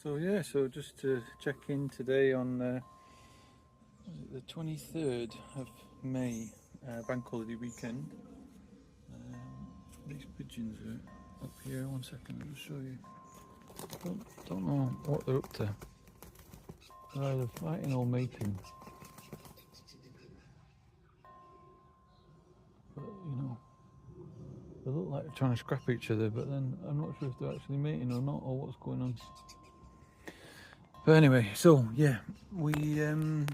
So yeah, so just to check in today on the 23rd of May, bank holiday weekend. These pigeons are up here. One second, I'll just show you. Don't know what they're up to. They're either fighting or mating. But you know, they look like they're trying to scrap each other, but then I'm not sure if they're actually mating or not, or what's going on. But anyway, so yeah, we had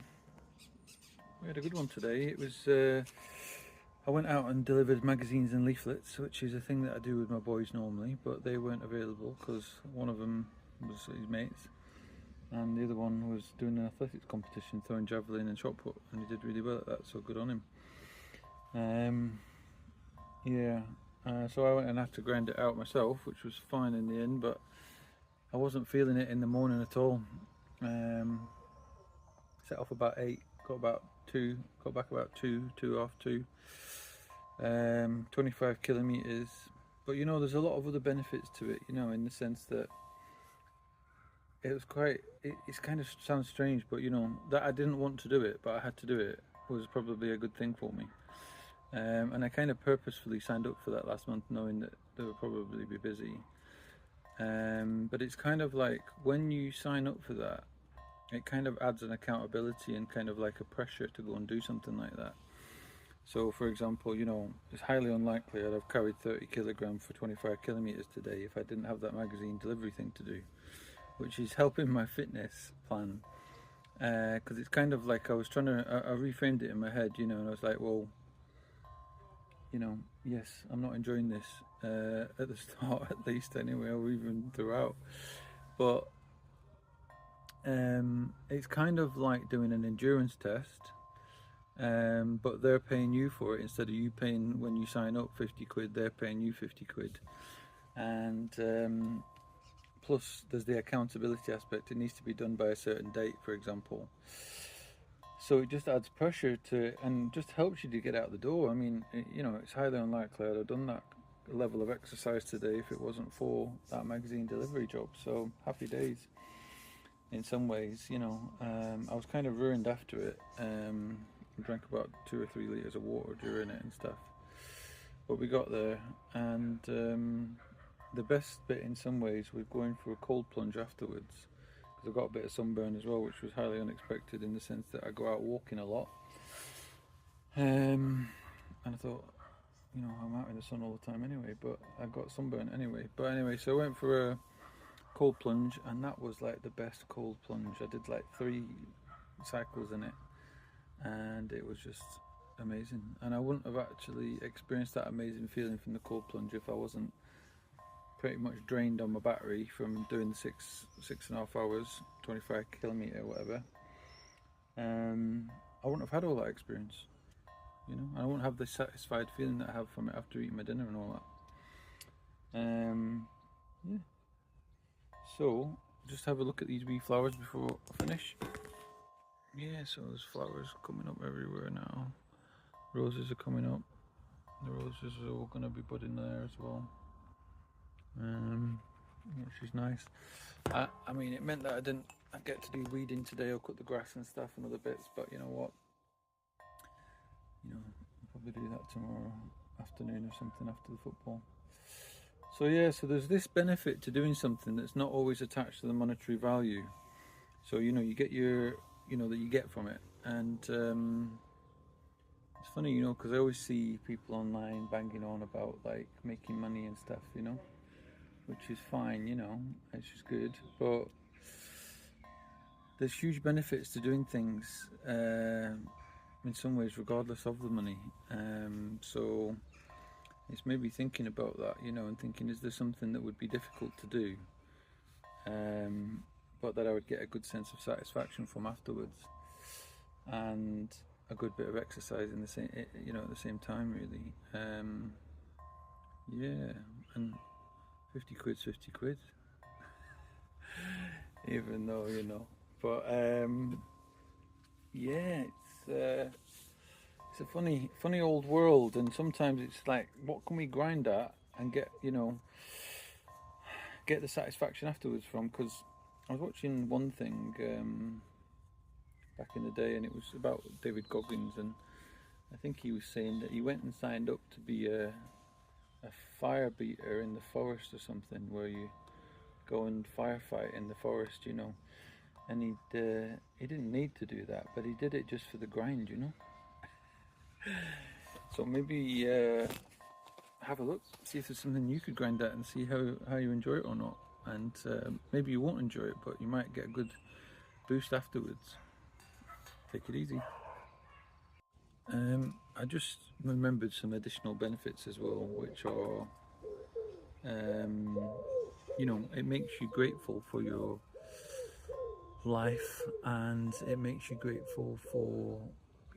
a good one today. It was I went out and delivered magazines and leaflets, which is a thing that I do with my boys normally, but they weren't available because one of them was his mates and the other one was doing an athletics competition, throwing javelin and shot put, and he did really well at that, so good on him. So I went and had to grind it out myself, which was fine in the end, but I wasn't feeling it in the morning at all. Set off about 8, got about 2, got back about 2, half 2. 25 kilometers, but you know, there's a lot of other benefits to it, you know, in the sense that it was it's kind of sounds strange, but you know, that I didn't want to do it, but I had to do it, was probably a good thing for me. And I kind of purposefully signed up for that last month, knowing that they would probably be busy. But it's kind of like when you sign up for that, it kind of adds an accountability and kind of like a pressure to go and do something like that. So for example, you know, it's highly unlikely I'd have carried 30 kilograms for 25 kilometers today if I didn't have that magazine delivery thing to do, which is helping my fitness plan. Because it's kind of like I reframed it in my head, you know, and I was like, well, you know, yes, I'm not enjoying this at the start, at least anyway, or even throughout. But it's kind of like doing an endurance test. But they're paying you for it instead of you paying when you sign up 50 quid, they're paying you 50 quid. And plus there's the accountability aspect. It needs to be done by a certain date, for example. So it just adds pressure to it and just helps you to get out the door. I mean, you know, it's highly unlikely I'd have done that level of exercise today if it wasn't for that magazine delivery job. So happy days in some ways, you know. I was kind of ruined after it. Drank about 2 or 3 litres of water during it and stuff, but we got there. And the best bit in some ways was going for a cold plunge afterwards, because I got a bit of sunburn as well, which was highly unexpected in the sense that I go out walking a lot, and I thought, you know, I'm out in the sun all the time anyway, but I got sunburn anyway. But anyway, so I went for a cold plunge, and that was like the best cold plunge. I did like 3 cycles in it, and it was just amazing. And I wouldn't have actually experienced that amazing feeling from the cold plunge if I wasn't pretty much drained on my battery from doing the 6.5 hours, 25 kilometer, whatever. I wouldn't have had all that experience, you know. I wouldn't have the satisfied feeling that I have from it after eating my dinner and all that. Yeah. So just have a look at these wee flowers before I finish. Yeah, so there's flowers coming up everywhere now. Roses are coming up. The roses are all going to be budding there as well, which is nice. I mean, it meant that I get to do weeding today or cut the grass and stuff and other bits, but you know what? You know, I'll probably do that tomorrow afternoon or something after the football. So yeah, so there's this benefit to doing something that's not always attached to the monetary value. So you know, you get that you get from it. And it's funny, you know, because I always see people online banging on about like making money and stuff, you know, which is fine, you know, it's just good, but there's huge benefits to doing things in some ways regardless of the money. So it's maybe thinking about that, you know, and thinking, is there something that would be difficult to do, but that I would get a good sense of satisfaction from afterwards, and a good bit of exercise in the same, you know, at the same time, really. Yeah, and 50 quid's 50 quid, even though, you know, but yeah, it's a funny old world, and sometimes it's like, what can we grind at and get, you know, get the satisfaction afterwards from? Because I was watching one thing back in the day, and it was about David Goggins, and I think he was saying that he went and signed up to be a fire beater in the forest or something, where you go and firefight in the forest, you know. And he didn't need to do that, but he did it just for the grind, you know. So maybe have a look, see if there's something you could grind at, and see how you enjoy it or not. And maybe you won't enjoy it, but you might get a good boost afterwards. Take it easy. I just remembered some additional benefits as well, which are, you know, it makes you grateful for your life, and it makes you grateful for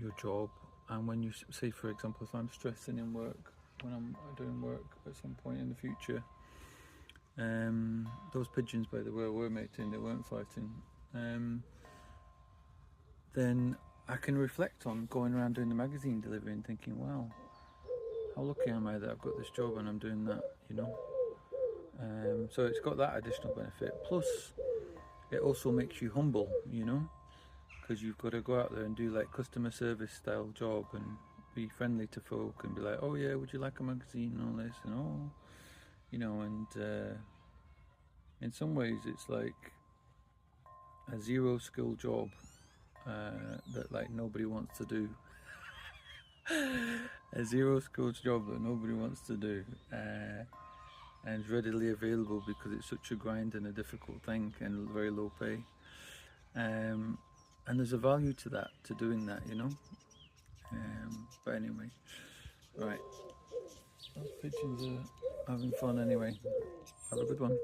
your job. And when you say, for example, if I'm stressing in work, when I'm doing work at some point in the future, those pigeons, by the way, were mating, they weren't fighting. Then I can reflect on going around doing the magazine delivery and thinking, wow, how lucky am I that I've got this job and I'm doing that, you know. So it's got that additional benefit. Plus, it also makes you humble, you know, because you've got to go out there and do like customer service style job and be friendly to folk and be like, oh yeah, would you like a magazine and all this, and oh, you know. And in some ways it's like a zero skill job that like nobody wants to do. A zero skill job that nobody wants to do, and it's readily available because it's such a grind and a difficult thing and very low pay. And there's a value to that, to doing that, you know. But anyway, right, those pigeons are having fun anyway. Have a good one.